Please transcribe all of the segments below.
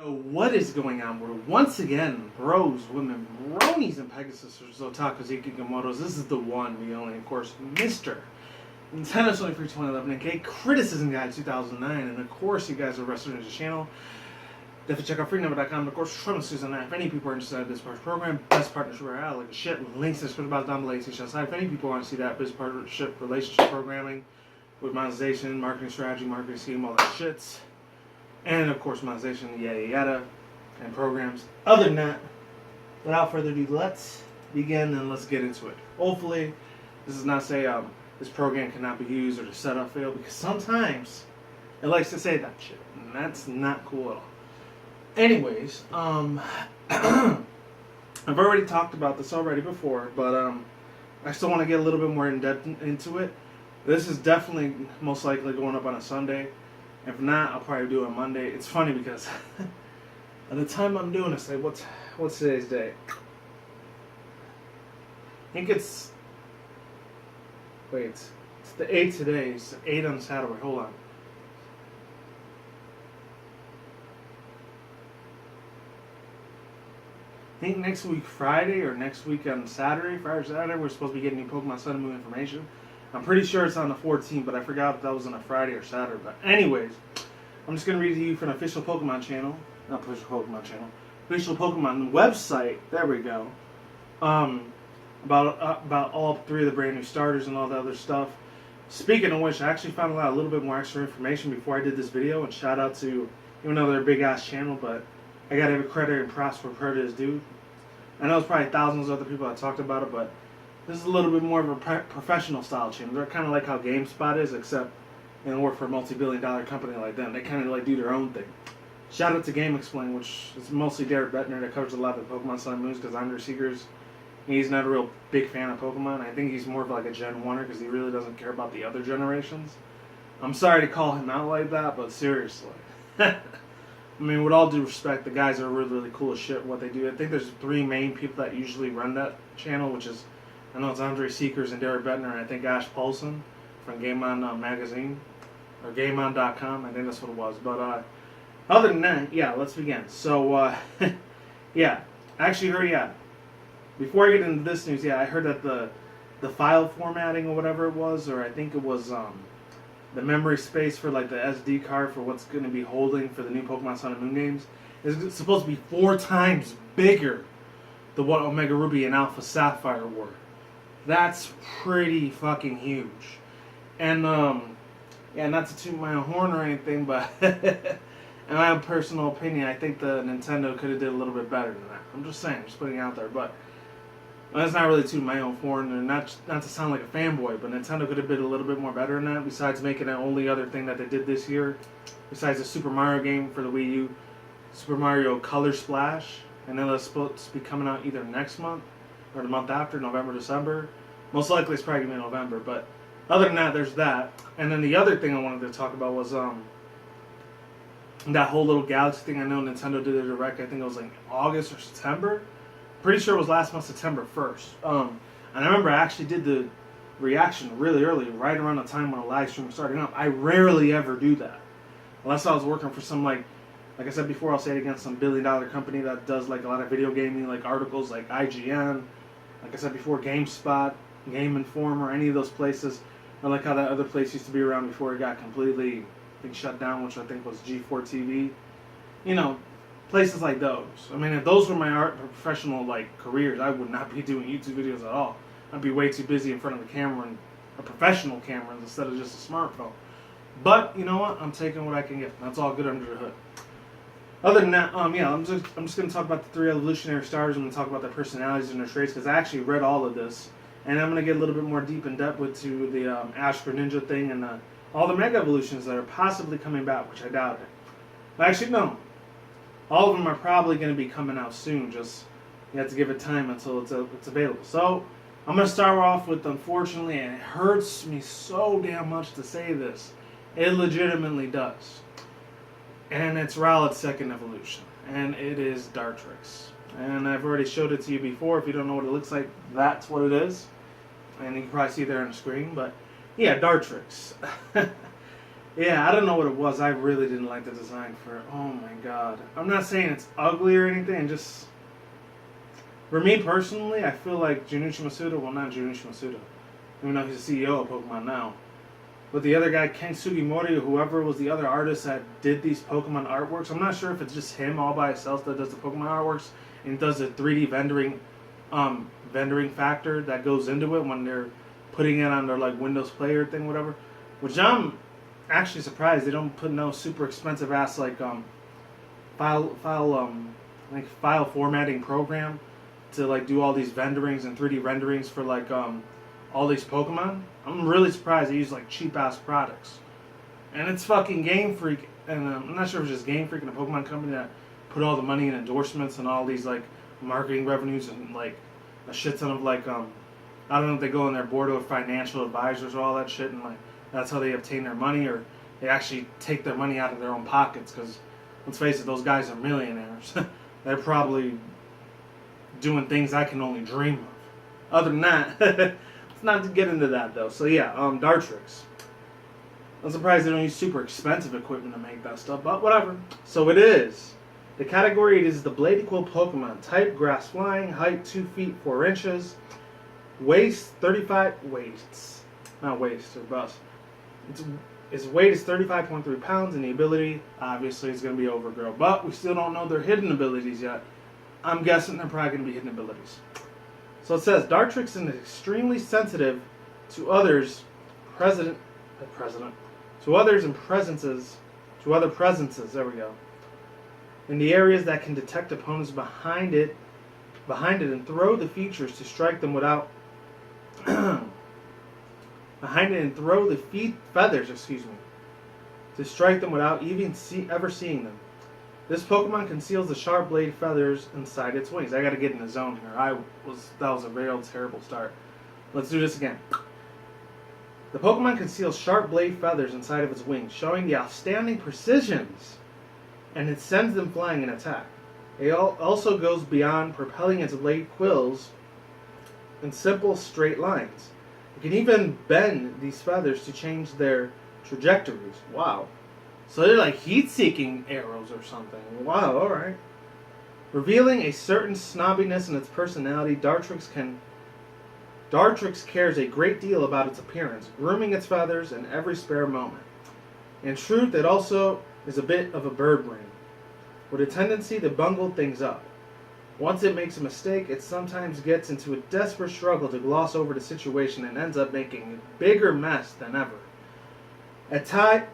What is going on? We're once again bros, women, bronies, and Pegasus, otakus, ikikomotos. This is the one, the only, of course, Mr. Nintendo 23 2011, aka Criticism Guide 2009, and of course, you guys are Wrestler Ninja channel. Definitely check out freenumber.com. Of course, from Susan, if any people are interested in this program, best partnership we're at, like a shit, links in the description box down below. If any people want to see that business partnership, relationship programming with monetization, marketing strategy, marketing scheme, all that shit. And of course, monetization, yada yada, and programs. Other than that, without further ado, let's begin and let's get into it. Hopefully, this is not say this program cannot be used or the setup failed, because sometimes it likes to say that shit, and that's not cool at all. Anyways, I've already talked about this already before, but I still want to get a little bit more in depth into it. This is definitely most likely going up on a Sunday. If not, I'll probably do it on Monday. It's funny because at the time I'm doing this, like what's today's day? I think it's it's the 8th today. It's 8 on Saturday. Hold on. I think next week Friday or next week on Saturday, Friday or Saturday, we're supposed to be getting new Pokemon Sun and Moon information. I'm pretty sure it's on the 14th, but I forgot if that was on a Friday or Saturday. But anyways, I'm just going to read to you from the official Pokemon channel. Not official Pokemon channel. Official Pokemon website. There we go. About all 3 of the brand new starters and all the other stuff. Speaking of which, I actually found out a little bit more extra information before I did this video. And shout out to, even though they're a big ass channel, but I got to give credit and props for credit is due. I know it's probably thousands of other people that talked about it, but this is a little bit more of a professional style channel. They're kind of like how GameSpot is, except they work for a multi-billion-dollar company like them. They kind of like do their own thing. Shout out to Game Explain, which is mostly Derek Bettner that covers a lot of Pokemon Sun and Moons, because Andre Seekers, he's not a real big fan of Pokemon. I think he's more of like a Gen 1er because he really doesn't care about the other generations. I'm sorry to call him out like that, but seriously. I mean, with all due respect, the guys are really, really cool as shit what they do. I think there's 3 main people that usually run that channel, which is, I know it's Andre Seekers and Derek Bettner, and I think Ash Paulson from Game On Magazine, or GameOn.com, I think that's what it was. But other than that, yeah, let's begin. So, yeah, I actually heard, before I get into this news, I heard that the file formatting or whatever it was, or I think it was the memory space for like the SD card for what's going to be holding for the new Pokemon Sun and Moon games, is supposed to be 4 times bigger than what Omega Ruby and Alpha Sapphire were. That's pretty fucking huge. And, not to toot my own horn or anything, but in my personal opinion, I think the Nintendo could have did a little bit better than that. I'm just saying, just putting it out there, but that's not really tooting my own horn, and not to sound like a fanboy, but Nintendo could have been a little bit more better than that, besides making the only other thing that they did this year, besides the Super Mario game for the Wii U, Super Mario Color Splash, and then it's supposed to be coming out either next month, or the month after, November, December. Most likely it's probably going to be November, but other than that, there's that. And then the other thing I wanted to talk about was that whole little Galaxy thing. I know Nintendo did a direct, I think it was like August or September. Pretty sure it was last month, September 1st. And I remember I actually did the reaction really early, right around the time when a live stream was starting up. I rarely ever do that. Unless I was working for some, like I said before, I'll say it again, some billion-dollar company that does like a lot of video gaming, like articles like IGN, like I said before, GameSpot, Game Informer, any of those places. I like how that other place used to be around before it got completely, I think, shut down, which I think was G4 TV. You know, places like those. I mean, if those were my professional like careers, I would not be doing YouTube videos at all. I'd be way too busy in front of a camera and a professional camera instead of just a smartphone. But you know what? I'm taking what I can get. That's all good under the hood. Other than that, I'm just going to talk about the 3 evolutionary stars. I'm going to talk about their personalities and their traits, because I actually read all of this, and I'm going to get a little bit more deep in depth to the Ash Greninja thing and all the Mega Evolutions that are possibly coming back, which I doubt it. But actually, no. All of them are probably going to be coming out soon. Just you have to give it time until it's available. So I'm going to start off with, unfortunately, and it hurts me so damn much to say this, it legitimately does. And it's Rowlet's second evolution, and it is Dartrix. And I've already showed it to you before. If you don't know what it looks like, that's what it is. And you can probably see there on the screen, but yeah, Dartrix. Yeah, I don't know what it was. I really didn't like the design for it. Oh my god. I'm not saying it's ugly or anything, just... For me personally, I feel like Junichi Masuda, well not Junichi Masuda, even though he's the CEO of Pokemon now, but the other guy, Ken Sugimori, or whoever was the other artist that did these Pokemon artworks, I'm not sure if it's just him all by himself that does the Pokemon artworks and does the 3D vendoring factor that goes into it when they're putting it on their like Windows Player thing, whatever. Which I'm actually surprised they don't put no super expensive ass like file formatting program to like do all these vendorings and 3D renderings for like all these Pokemon. I'm really surprised they use like cheap ass products. And it's fucking Game Freak, and I'm not sure if it's just Game Freak and a Pokemon company that put all the money in endorsements and all these like marketing revenues and like a shit ton of like I don't know if they go on their board of financial advisors or all that shit and like that's how they obtain their money, or they actually take their money out of their own pockets, because let's face it, those guys are millionaires. They're probably doing things I can only dream of. Other than that, let's not get into that though. So yeah, Dartrix. I'm surprised they don't use super expensive equipment to make that stuff, but whatever. So it is. The category it is the Blade Equal Pokemon. Type Grass Flying. Height 2 feet 4 inches. Waist 35 weights. Not waist or bust. Its weight is 35.3 pounds, and the ability obviously is going to be Overgrow. But we still don't know their hidden abilities yet. I'm guessing they're probably going to be hidden abilities. So it says Dartrix is extremely sensitive to others' to other presences. There we go. In the areas that can detect opponents behind it, and throw the features to strike them without feathers, to strike them without even ever seeing them. This Pokemon conceals the sharp blade feathers inside its wings. I gotta get in the zone here. That was a real terrible start. Let's do this again. The Pokemon conceals sharp blade feathers inside of its wings, showing the outstanding precisions, and it sends them flying in attack. It also goes beyond propelling its blade quills in simple straight lines. It can even bend these feathers to change their trajectories. Wow. So they're like heat-seeking arrows or something. Wow, alright. Revealing a certain snobbiness in its personality, Dartrix cares a great deal about its appearance, grooming its feathers in every spare moment. In truth, it also is a bit of a bird brain, with a tendency to bungle things up. Once it makes a mistake, it sometimes gets into a desperate struggle to gloss over the situation and ends up making a bigger mess than ever. At times,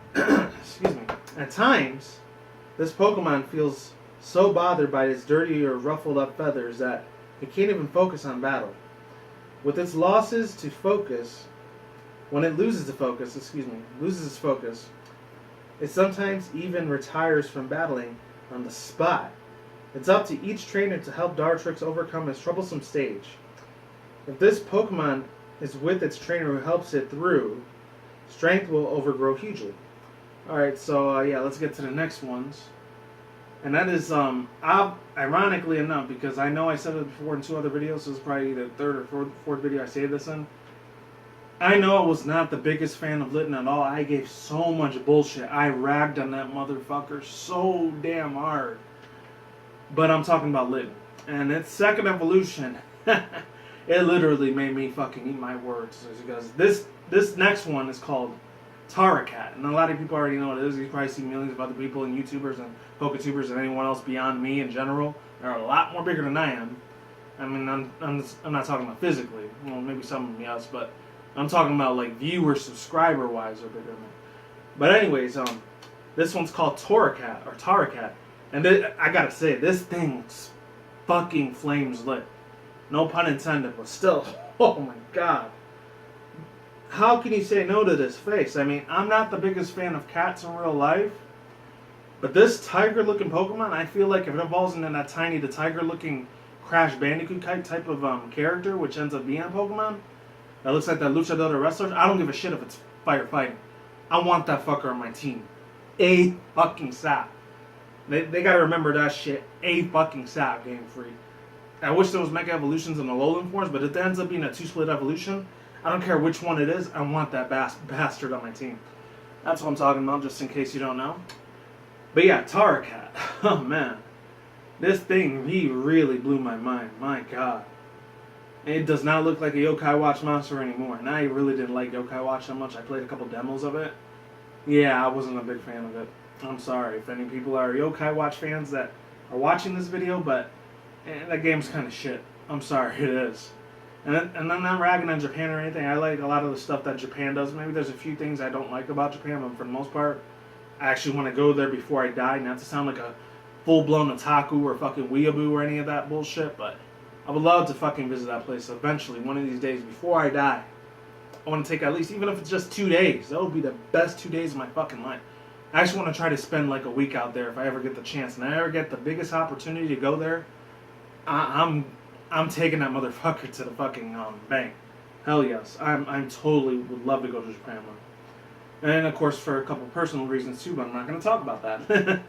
this Pokemon feels so bothered by its dirty or ruffled up feathers that it can't even focus on battle. With its loses to focus, when it loses its focus, it sometimes even retires from battling on the spot. It's up to each trainer to help Dartrix overcome its troublesome stage. If this Pokemon is with its trainer who helps it through, strength will overgrow hugely. Alright, so yeah, let's get to the next ones. And that is, ironically enough, because I know I said it before in 2 other videos, so it's probably the 3rd or 4th video I say this in. I know I was not the biggest fan of Litten at all. I gave so much bullshit. I ragged on that motherfucker so damn hard. But I'm talking about Litten. And its second evolution, it literally made me fucking eat my words. Because this next one is called Taracat, and a lot of people already know what it is. You probably see millions of other people and YouTubers and Poketubers and anyone else beyond me in general. They're a lot more bigger than I am. I mean, I'm not talking about physically. Well, maybe some of them, yes, but I'm talking about like viewer, subscriber wise, are bigger than me. But anyways, this one's called Taracat, and I gotta say, this thing's fucking flames lit. No pun intended, but still, oh my god. How can you say no to this face? I mean, I'm not the biggest fan of cats in real life, but this tiger-looking Pokemon, I feel like if it evolves into that Tiny the Tiger-looking Crash Bandicoot type of character, which ends up being a Pokemon, that looks like that luchador wrestler, I don't give a shit if it's firefighting. I want that fucker on my team. A fucking sap. They gotta remember that shit. A fucking sap, Game Freak. I wish there was Mega Evolutions in the Alolan forms, but if it ends up being a 2-split evolution, I don't care which one it is, I want that bastard on my team. That's what I'm talking about, just in case you don't know. But yeah, Tarakat. Oh man. This thing, he really blew my mind. My god. It does not look like a Yokai Watch monster anymore. And I really didn't like Yokai Watch that much. I played a couple demos of it. Yeah, I wasn't a big fan of it. I'm sorry if any people are Yokai Watch fans that are watching this video, but that game's kind of shit. I'm sorry, it is. And I'm not ragging on Japan or anything. I like a lot of the stuff that Japan does. Maybe there's a few things I don't like about Japan, but for the most part, I actually want to go there before I die. Not to sound like a full-blown otaku or fucking weeaboo or any of that bullshit, but I would love to fucking visit that place eventually, one of these days, before I die. I want to take at least, even if it's just 2 days, that would be the best 2 days of my fucking life. I actually want to try to spend like a week out there if I ever get the chance. And I ever get the biggest opportunity to go there, I'm taking that motherfucker to the fucking bank. Hell yes. I'm totally would love to go to Japan, man. And of course for a couple personal reasons too, but I'm not going to talk about that.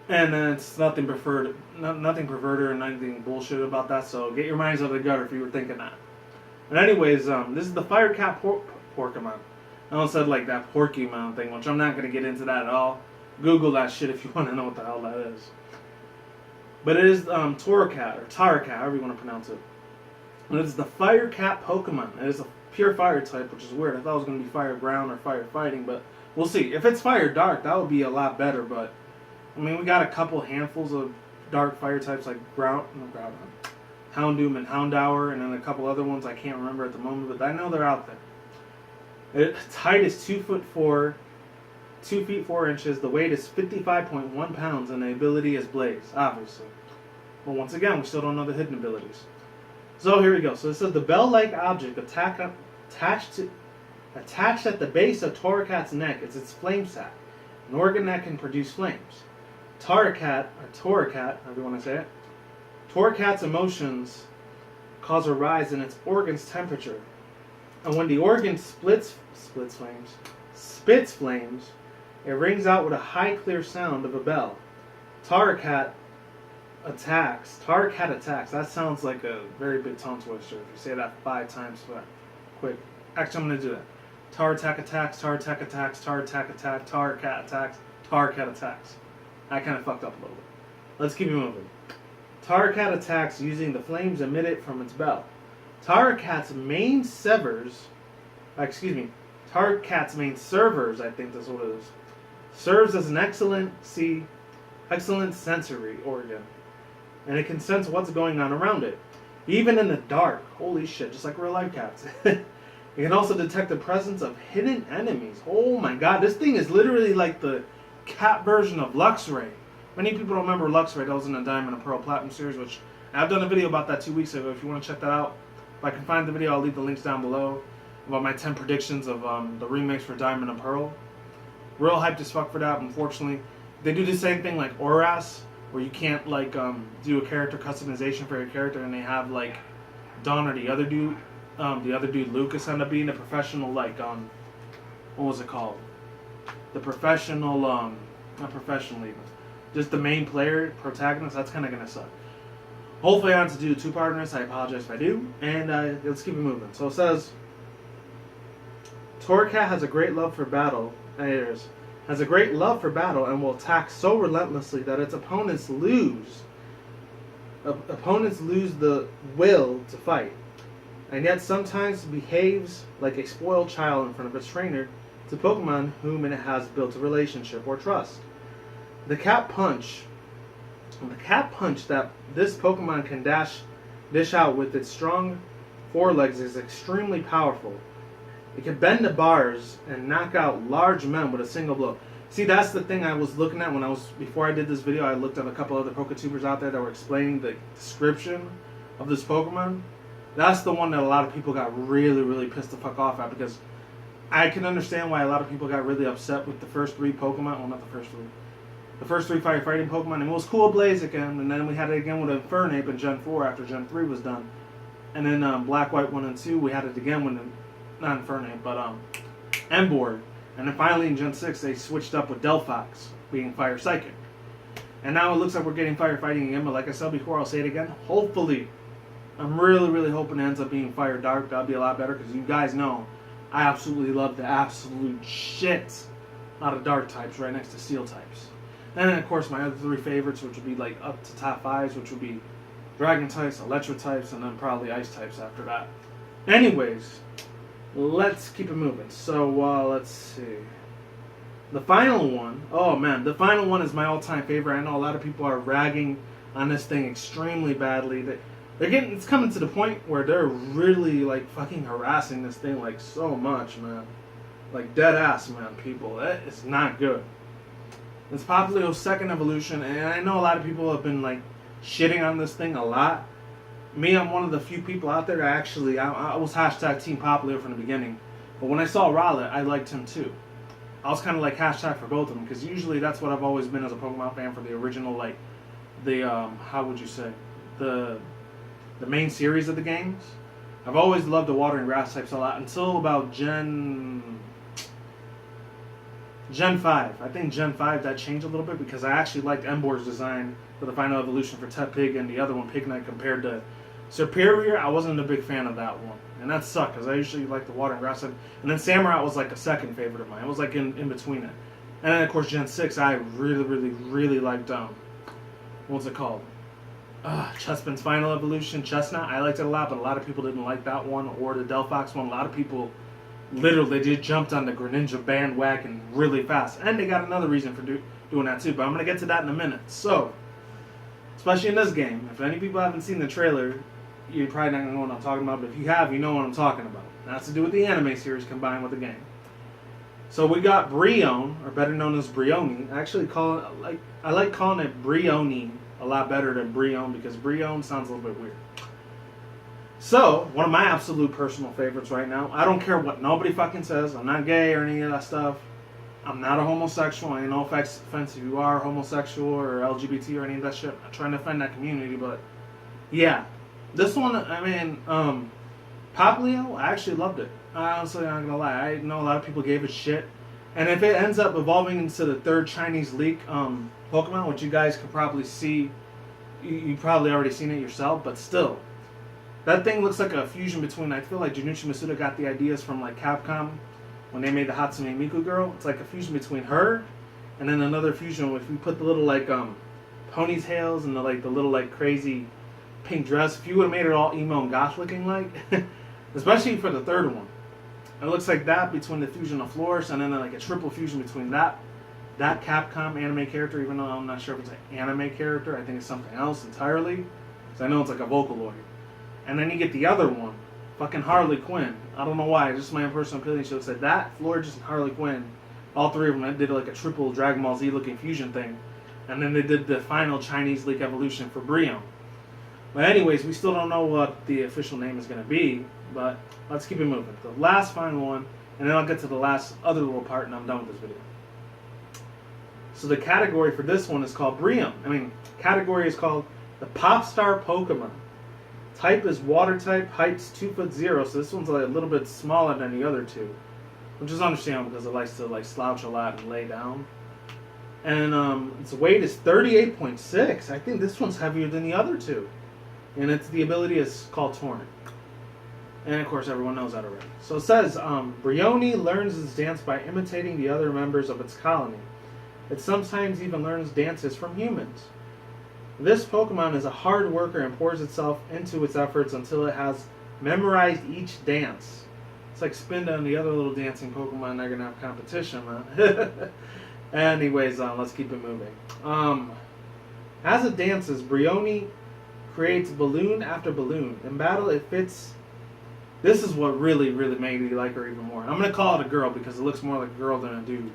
And it's nothing perverted or nothing bullshit about that, so get your minds out of the gutter if you were thinking that. But anyways, this is the Fire Cat Pokemon. I almost said like that Porcumon thing, which I'm not going to get into that at all. Google that shit if you want to know what the hell that is. But it is Tarakat, or Tarakat, however you want to pronounce it. And it's the Fire Cat Pokemon. It is a pure fire type, which is weird. I thought it was going to be fire ground or fire fighting, but we'll see. If it's fire dark, that would be a lot better, but I mean, we got a couple handfuls of dark fire types like Houndoom and Houndour, and then a couple other ones I can't remember at the moment, but I know they're out there. Its height is 2 feet 4 inches. The weight is 55.1 pounds, and the ability is Blaze, obviously. But once again, we still don't know the hidden abilities. So here we go. So it says the bell-like object attached at the base of Torakat's neck is its flame sac, an organ that can produce flames. Tarakat, however you want to say it, Torakat's emotions cause a rise in its organ's temperature. And when the organ spits flames, it rings out with a high, clear sound of a bell. Tarakat attacks. That sounds like a very big tongue twister if you say that 5 times quick. Actually, I'm going to do that. Tarakat attacks, Tarakat attacks, Tarakat attacks, Tarakat attacks, Tarakat attacks. I kind of fucked up a little bit. Let's keep it moving. Tarakat attacks using the flames emitted from its bell. Tarakat's main servers, I think that's what it is, serves as an excellent sensory organ, and it can sense what's going on around it, even in the dark. Holy shit, just like real life cats. It can also detect the presence of hidden enemies. Oh my god, this thing is literally like the cat version of Luxray. Many people don't remember Luxray. That was in the Diamond and Pearl Platinum series, which I've done a video about that 2 weeks ago. If you want to check that out, if I can find the video, I'll leave the links down below about my 10 predictions of the remakes for Diamond and Pearl. Real hyped as fuck for that. Unfortunately, they do the same thing like Oras, where you can't like do a character customization for your character, and they have like Don or the other dude Lucas end up being a professional like what was it called? The professional not professional even. Just the main player, protagonist. That's kind of gonna suck. Hopefully I don't have to do a 2-part on this. I apologize if I do. And let's keep it moving. So it says, Tarakat has a great love for battle. And will attack so relentlessly that its opponents lose the will to fight. And yet sometimes behaves like a spoiled child in front of its trainer to Pokemon whom it has built a relationship or trust. The cat punch that this Pokemon can dish out with its strong forelegs is extremely powerful. It can bend the bars and knock out large men with a single blow. See, that's the thing I was looking at before I did this video. I looked at a couple other Poketubers out there that were explaining the description of this Pokemon. That's the one that a lot of people got really, really pissed the fuck off at, because I can understand why a lot of people got really upset with the first 3 Pokemon. Well, not the first 3. The first 3 firefighting Pokemon. And it was cool Blaziken, and then we had it again with Infernape in Gen 4 after Gen 3 was done. And then Black, White 1 and 2, we had it again with, not Infernape, but Emboar. And then finally in Gen 6, they switched up with Delphox being Fire Psychic. And now it looks like we're getting firefighting again, but like I said before, I'll say it again. Hopefully, I'm really, really hoping it ends up being Fire Dark. That'll be a lot better, because you guys know I absolutely love the absolute shit A lot of dark types right next to steel types. And then, of course, my other three favorites, which would be like up to top fives, which would be dragon types, electro types, and then probably ice types after that. Anyways, let's keep it moving. So, let's see. The final one, oh man, the final one is my all-time favorite. I know a lot of people are ragging on this thing extremely badly. It's coming to the point where they're really like fucking harassing this thing like so much, man. Like dead ass, man, people. It's not good. It's Poplio's second evolution, and I know a lot of people have been like shitting on this thing a lot. Me, I'm one of the few people out there that actually, I was hashtag Team Poplio from the beginning. But when I saw Rowlet, I liked him too. I was kind of like hashtag for both of them, because usually that's what I've always been as a Pokemon fan for the original, like, how would you say, the main series of the games. I've always loved the water and grass types a lot, until about Gen 5. I think Gen 5 that changed a little bit, because I actually liked Embor's design for the final evolution for Tepig and the other one, Pignite, compared to Superior. I wasn't a big fan of that one. And that sucked, because I usually like the water and grass type. And then Samurai was like a second favorite of mine. It was like in between it. And then, of course, Gen 6, I really, really, really liked, what's it called? Chespin's final evolution, Chestnut. I liked it a lot, but a lot of people didn't like that one, or the Delphox one. A lot of people literally just jumped on the Greninja bandwagon really fast. And they got another reason for doing that too, but I'm going to get to that in a minute. So, especially in this game, if any people haven't seen the trailer, you're probably not going to know what I'm talking about, but if you have, you know what I'm talking about. That's to do with the anime series combined with the game. So we got Brion, or better known as Brioni. I like calling it Brioni a lot better than Brion, because Brion sounds a little bit weird. So, one of my absolute personal favorites right now, I don't care what nobody fucking says, I'm not gay or any of that stuff. I'm not a homosexual. Ain't no offense if you are homosexual or LGBT or any of that shit. I'm trying to defend that community, but yeah. This one, I mean, Poplio, I actually loved it. Honestly, I'm not gonna lie. I know a lot of people gave it shit. And if it ends up evolving into the third Chinese leak Pokemon, which you guys could probably see, you probably already seen it yourself, but still. That thing looks like a fusion between, I feel like Junichi Masuda got the ideas from like Capcom when they made the Hatsune Miku girl. It's like a fusion between her and then another fusion if we put the little like ponytails and the little like crazy pink dress. If you would have made it all emo and goth looking like, especially for the third one. It looks like that between the fusion of Flores and then like a triple fusion between that Capcom anime character, even though I'm not sure if it's an anime character. I think it's something else entirely. Because I know it's like a Vocaloid. And then you get the other one, fucking Harley Quinn. I don't know why, just my own personal opinion. She said that, Florges and Harley Quinn, all three of them did like a triple Dragon Ball Z looking fusion thing. And then they did the final Chinese leak evolution for Brion. But anyways, we still don't know what the official name is going to be, but let's keep it moving. The last final one, and then I'll get to the last other little part and I'm done with this video. So the category for this one is called Brion. Category is called the Popstar Pokemon. Type is water type, height's 2'0", so this one's like a little bit smaller than the other two. Which is understandable because it likes to like slouch a lot and lay down. And its weight is 38.6. I think this one's heavier than the other two. And the ability is called Torrent. And of course everyone knows that already. So it says, Brioni learns its dance by imitating the other members of its colony. It sometimes even learns dances from humans. This Pokemon is a hard worker and pours itself into its efforts until it has memorized each dance. It's like Spinda and the other little dancing Pokemon. They're going to have competition, man. Anyways, let's keep it moving. As it dances, Brioni creates balloon after balloon. In battle, it fits. This is what really, really made me like her even more. I'm going to call it a girl because it looks more like a girl than a dude.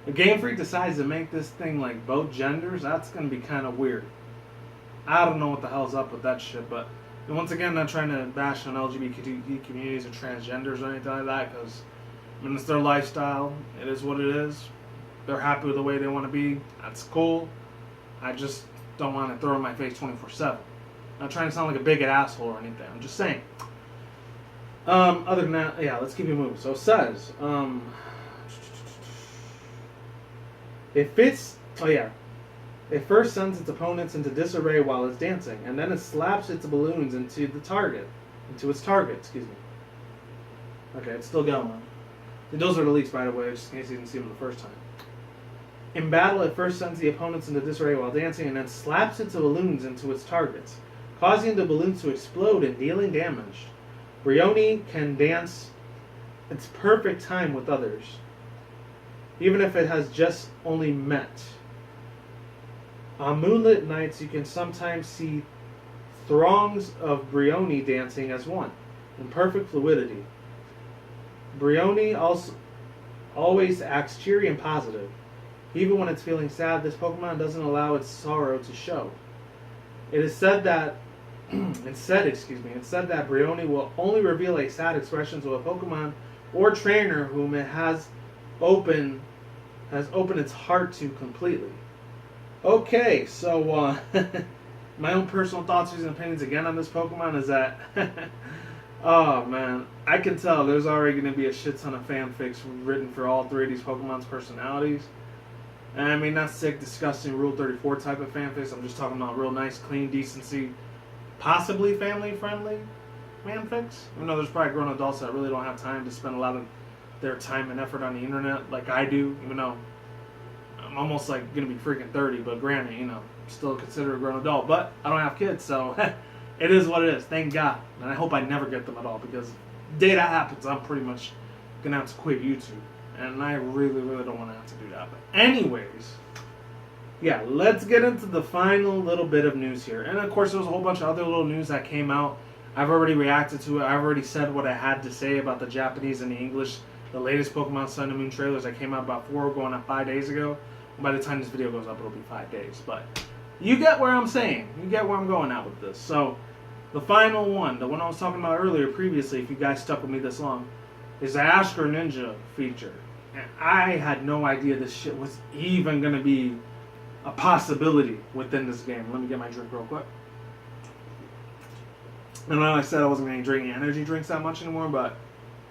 If Game Freak decides to make this thing like both genders, that's going to be kind of weird. I don't know what the hell's up with that shit, but once again, I'm not trying to bash on LGBT communities or transgenders or anything like that, because it's their lifestyle. It is what it is. They're happy with the way they want to be. That's cool. I just don't want to throw in my face 24/7. I'm not trying to sound like a bigot asshole or anything. I'm just saying. Other than that, yeah, let's keep it moving. So it says, it fits. Oh yeah. It first sends its opponents into disarray while it's dancing, and then it slaps its balloons into its target, excuse me. Okay, it's still going. Those are the leaks, by the way, just in case you didn't see them the first time. In battle, it first sends the opponents into disarray while dancing and then slaps its balloons into its targets, causing the balloons to explode and dealing damage. Brioni can dance its perfect time with others, even if it has just only met. On moonlit nights, you can sometimes see throngs of Brioni dancing as one, in perfect fluidity. Brioni also always acts cheery and positive. Even when it's feeling sad, this Pokemon doesn't allow its sorrow to show. It is said that instead that Brioni will only reveal a sad expression to a Pokemon or trainer whom it has opened its heart to completely. Okay, so my own personal thoughts, views, and opinions again on this Pokemon is that oh man, I can tell there's already going to be a shit ton of fanfics written for all three of these Pokemon's personalities. And I mean, not sick, disgusting, Rule 34 type of fanfics. I'm just talking about real nice, clean, decency, possibly family-friendly fanfics. Even though there's probably grown adults that really don't have time to spend a lot of their time and effort on the internet like I do, even though I'm almost like going to be freaking 30, but granted, you know, still considered a grown adult. But I don't have kids, so it is what it is, thank God. And I hope I never get them at all, because the day that happens, I'm pretty much going to have to quit YouTube. And I really, really don't want to have to do that. But anyways, yeah, let's get into the final little bit of news here. And of course, there was a whole bunch of other little news that came out. I've already reacted to it. I've already said what I had to say about the Japanese and the English, the latest Pokemon Sun and Moon trailers that came out about 5 days ago. By the time this video goes up, it'll be 5 days. But you get where I'm saying. You get where I'm going at with this. So, the final one, the one I was talking about earlier previously, if you guys stuck with me this long, is the Ash Greninja feature. And I had no idea this shit was even going to be a possibility within this game. Let me get my drink real quick. And like I said, I wasn't going to drink energy drinks that much anymore, but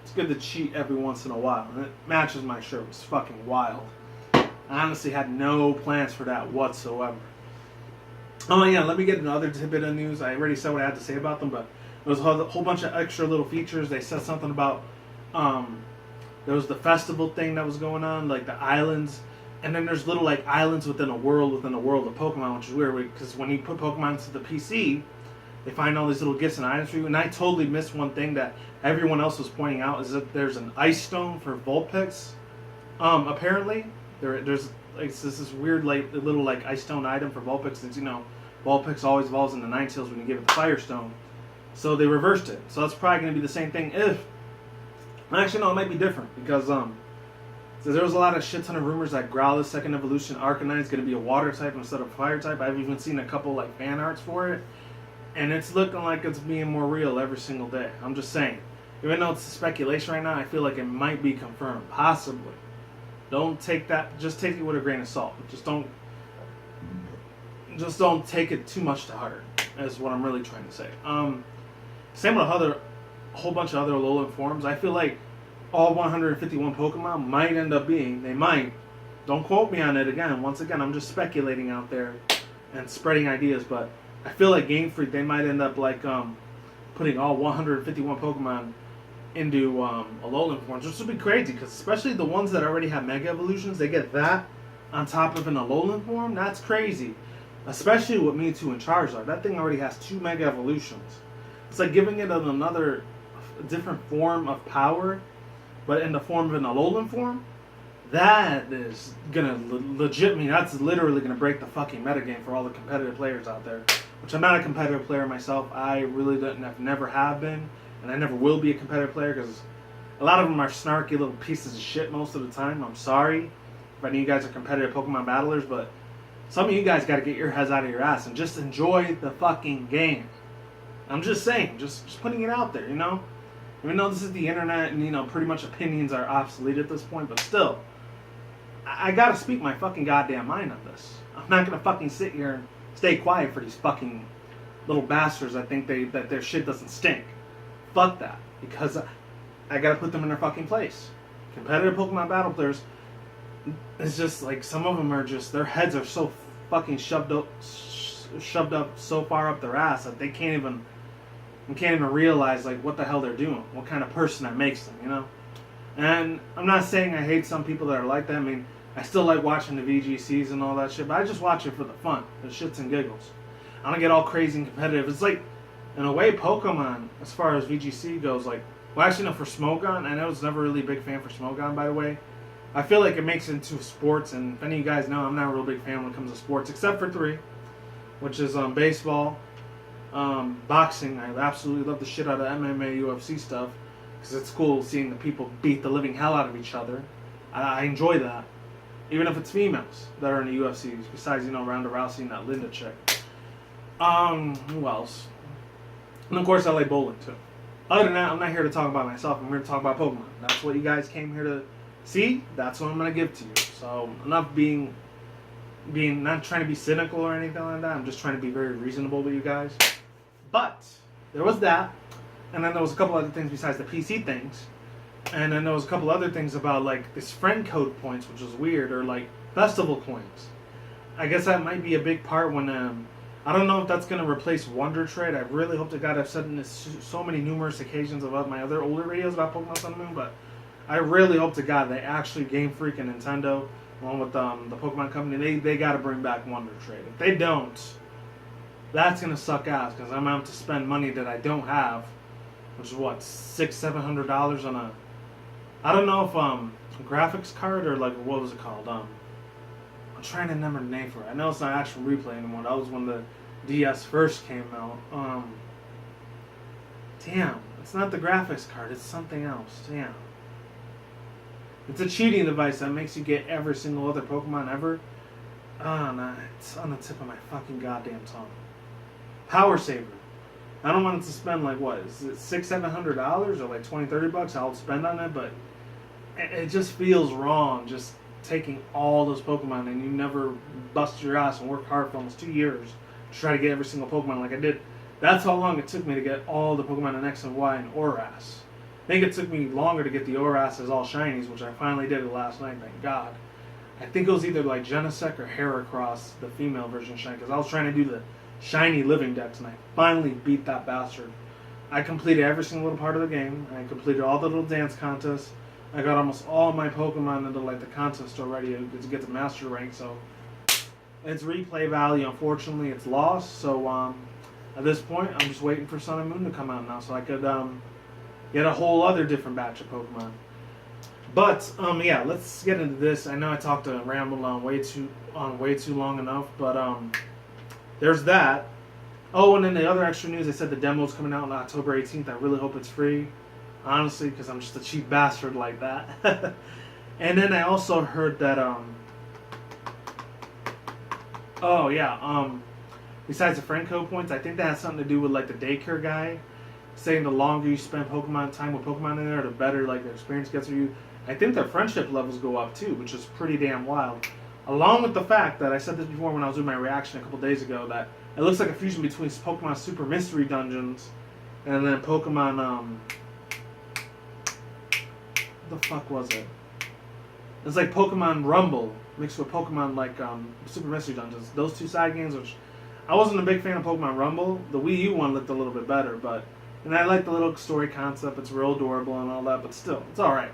it's good to cheat every once in a while. And it matches my shirt. It was fucking wild. I honestly had no plans for that whatsoever. Oh yeah, let me get another tidbit of news. I already said what I had to say about them, but there was a whole bunch of extra little features. They said something about there was the festival thing that was going on, like the islands, and then there's little like islands within a world of Pokemon, which is weird because when you put Pokemon to the PC, they find all these little gifts and items for you. And I totally missed one thing that everyone else was pointing out, is that there's an ice stone for Vulpix. Apparently, there's like this weird like little like ice stone item for Vulpix, since you know Vulpix always evolves into Ninetales when you give it the Fire Stone. So they reversed it. So that's probably going to be the same thing if... Actually, no, it might be different. Because so there was a lot of shit ton of rumors that Growlithe's second evolution, Arcanine, is going to be a water type instead of fire type. I've even seen a couple like fan arts for it. And it's looking like it's being more real every single day. I'm just saying. Even though it's speculation right now, I feel like it might be confirmed. Possibly. Don't take that... Just take it with a grain of salt. Just don't take it too much to heart, is what I'm really trying to say. Same with a whole bunch of other Alolan forms. I feel like all 151 Pokemon might end up being, don't quote me on it again. Once again, I'm just speculating out there and spreading ideas, but I feel like Game Freak, they might end up like putting all 151 Pokemon into Alolan forms, which would be crazy, because especially the ones that already have Mega Evolutions, they get that on top of an Alolan form. That's crazy. Especially with Mewtwo and Charizard. That thing already has 2 Mega Evolutions. It's like giving it another different form of power, but in the form of an Alolan form. That is gonna that's literally gonna break the fucking metagame for all the competitive players out there. Which I'm not a competitive player myself. I really never have been, and I never will be a competitive player, because a lot of them are snarky little pieces of shit most of the time. I'm sorry if any of you guys are competitive Pokemon battlers, but some of you guys got to get your heads out of your ass and just enjoy the fucking game. I'm just saying, just putting it out there, you know? Even though this is the internet and, you know, pretty much opinions are obsolete at this point, but still, I got to speak my fucking goddamn mind on this. I'm not going to fucking sit here and stay quiet for these fucking little bastards that think that their shit doesn't stink. Fuck that. Because I got to put them in their fucking place. Competitive Pokemon battle players... It's just like some of them are just, their heads are so fucking shoved up so far up their ass that they can't even realize like what the hell they're doing, what kind of person that makes them, you know. And I'm not saying I hate some people that are like that. I mean, I still like watching the VGCs and all that shit, but I just watch it for the fun, the shits and giggles. I don't get all crazy and competitive. It's like, in a way, Pokemon, as far as VGC goes, like, well, actually, no, for Smogon, I was never really a big fan for Smogon, by the way. I feel like it makes it into sports, and if any of you guys know, I'm not a real big fan when it comes to sports, except for 3, which is baseball, boxing. I absolutely love the shit out of MMA, UFC stuff, because it's cool seeing the people beat the living hell out of each other. I enjoy that. Even if it's females that are in the UFC, besides, Ronda Rousey and that Linda chick. Who else? And of course, I like bowling too. Other than that, I'm not here to talk about myself. I'm here to talk about Pokemon. That's what you guys came here to see. That's what I'm gonna give to you. So, enough being not trying to be cynical or anything like that. I'm just trying to be very reasonable with you guys. But there was that, and then there was a couple other things besides the PC things. And then there was a couple other things about, like, this friend code points, which was weird, or, like, festival coins. I guess that might be a big part when, I don't know if that's going to replace Wonder Trade. I really hope to God I've said this so many numerous occasions about my other older videos about Pokemon Sun and Moon, but I really hope to God they actually, Game Freak and Nintendo, along with the Pokemon Company, they got to bring back Wonder Trade. If they don't, that's going to suck ass, because I'm going to have to spend money that I don't have, which is, what, $600-700 on a... I don't know if a graphics card or like what was it called? I'm trying to remember the name for it. I know it's not actual replay anymore. That was when the DS first came out. Damn, it's not the graphics card. It's something else. Damn, it's a cheating device that makes you get every single other Pokemon ever. No, it's on the tip of my fucking goddamn tongue. Power Saver. I don't want it to spend like what is it, $600-700 or like $20-30 I'll spend on it, but it just feels wrong just taking all those Pokemon and you never bust your ass and work hard for almost 2 years to try to get every single Pokemon like I did. That's how long it took me to get all the Pokemon in X and Y and ORAS. I think it took me longer to get the ORAS as all shinies, which I finally did it last night, thank God. I think it was either like Genesect or Heracross, the female version shiny, because I was trying to do the shiny living decks, and I finally beat that bastard. I completed every single little part of the game. I completed all the little dance contests. I got almost all my Pokemon into like the contest already to get to master rank. So its replay value, unfortunately, it's lost. So at this point, I'm just waiting for Sun and Moon to come out now, so I could get a whole other different batch of Pokemon. But yeah, let's get into this. I know I talked to rambled on way too long enough, but there's that. Oh, and then the other extra news, they said the demo's coming out on October 18th. I really hope it's free, honestly, because I'm just a cheap bastard like that. And then I also heard that, oh yeah, besides the friend code points, I think that has something to do with like the daycare guy saying the longer you spend time with Pokemon in there, the better like the experience gets for you. I think their friendship levels go up too, which is pretty damn wild. Along with the fact that I said this before when I was doing my reaction a couple days ago, that it looks like a fusion between Pokemon Super Mystery Dungeons and then Pokemon, what the fuck was it? It's like Pokemon Rumble mixed with Pokemon like Super Mystery Dungeons. Those two side games, which I wasn't a big fan of Pokemon Rumble. The Wii U one looked a little bit better, and I like the little story concept. It's real adorable and all that, but still, it's alright.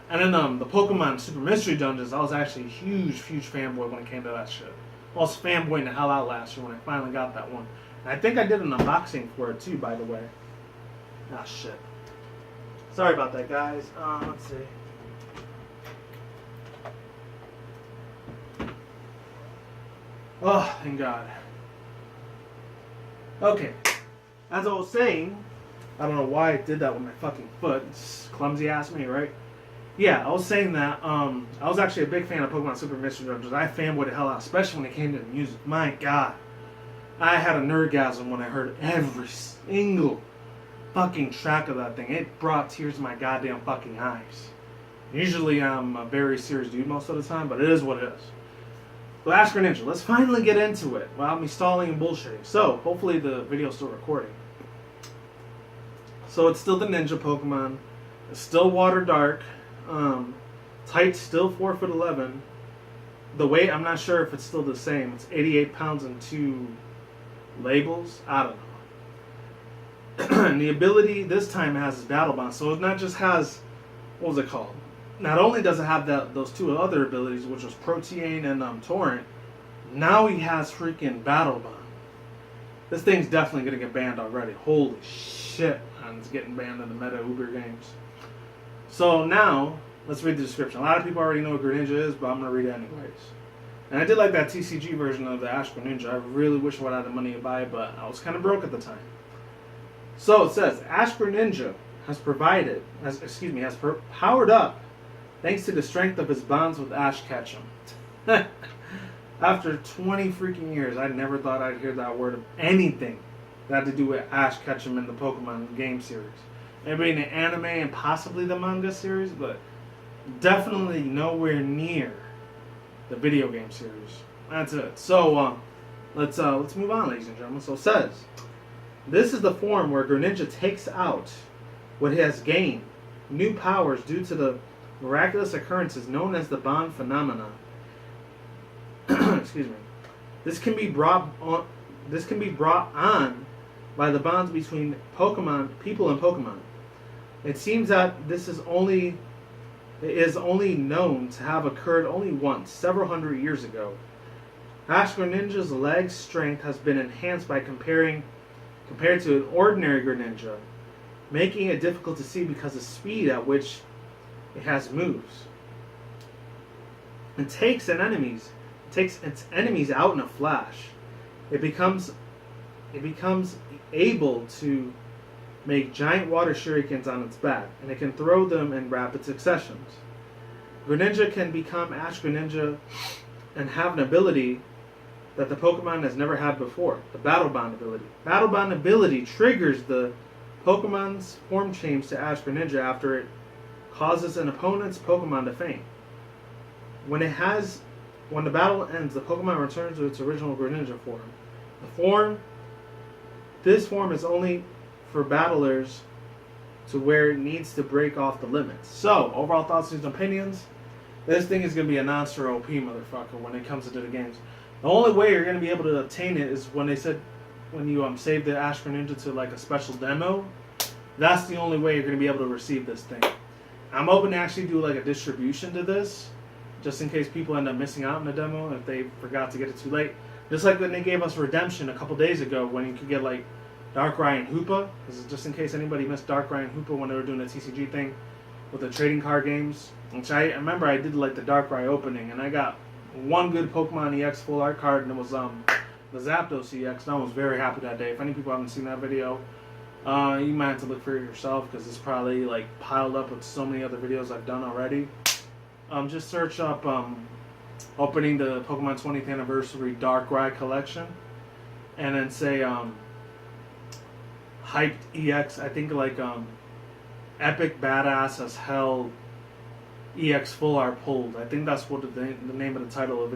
And then the Pokemon Super Mystery Dungeons, I was actually a huge fanboy when it came to that shit. I was fanboying the hell out last year when I finally got that one. And I think I did an unboxing for it too, by the way. Ah, shit. Sorry about that, guys. Let's see. Oh, thank God. Okay. As I was saying, I don't know why I did that with my fucking foot. It's clumsy ass me, right? Yeah, I was saying that I was actually a big fan of Pokemon Super Mystery Dungeons. I fanboyed the hell out, especially when it came to the music. My God. I had a nerdgasm when I heard every single fucking track of that thing. It brought tears to my goddamn fucking eyes. Usually I'm a very serious dude most of the time, but it is what it is. So Ask Greninja, let's finally get into it without me stalling and bullshitting. So, hopefully the video's still recording. So it's still the Ninja Pokemon. It's still Water Dark. Height still 4'11". The weight, I'm not sure if it's still the same. It's 88 pounds and 2 labels. I don't know. And the ability this time has is Battle Bond. So it not just has, what was it called? not only does it have those two other abilities, which was Protean and Torrent, now he has freaking Battle Bond. This thing's definitely going to get banned already. Holy shit, man, it's getting banned in the meta Uber games. So now, let's read the description. A lot of people already know what Greninja is, but I'm going to read it anyways. And I did like that TCG version of the Ash Greninja. I really wish I would have had the money to buy it, but I was kind of broke at the time. So it says, Ash Greninja has powered up thanks to the strength of his bonds with Ash Ketchum. After 20 freaking years, I never thought I'd hear that word of anything that had to do with Ash Ketchum in the Pokemon game series. Maybe in the anime and possibly the manga series, but definitely nowhere near the video game series. That's it. So let's move on, ladies and gentlemen. So it says, this is the form where Greninja takes out what he has gained, new powers due to the miraculous occurrences known as the bond phenomenon. Excuse me. This can be brought on by the bonds between people and Pokemon. It seems that this is only known to have occurred only once, several hundred years ago. Ash Greninja's leg strength has been enhanced by compared to an ordinary Greninja, making it difficult to see because of the speed at which it has moves. It takes its enemies out in a flash. It becomes able to make giant water shurikens on its back, and it can throw them in rapid successions. Greninja can become Ash Greninja and have an ability that the Pokemon has never had before, the Battle Bond ability. Battle Bond ability triggers the Pokemon's form change to Ash Greninja after it causes an opponent's Pokemon to faint. When the battle ends, the Pokemon returns to its original Greninja form. This form is only for battlers to where it needs to break off the limits. So, overall thoughts and opinions. This thing is going to be a monster OP motherfucker when it comes into the games. The only way you're going to be able to obtain it is when you save the Ash Greninja to like a special demo. That's the only way you're going to be able to receive this thing. I'm hoping to actually do like a distribution to this, just in case people end up missing out on the demo if they forgot to get it too late. Just like when they gave us Redemption a couple days ago when you could get like Darkrai and Hoopa. This is just in case anybody missed Darkrai and Hoopa when they were doing the TCG thing with the trading card games. Which I remember I did like the Darkrai opening and I got one good Pokemon EX full art card and it was the Zapdos EX. And I was very happy that day. If any people haven't seen that video, you might have to look for it yourself because it's probably like piled up with so many other videos I've done already. Just search up opening the Pokemon 20th Anniversary Darkrai collection and then say hyped EX, I think like epic badass as hell EX full art pulled. I think that's what the name of the title of it is.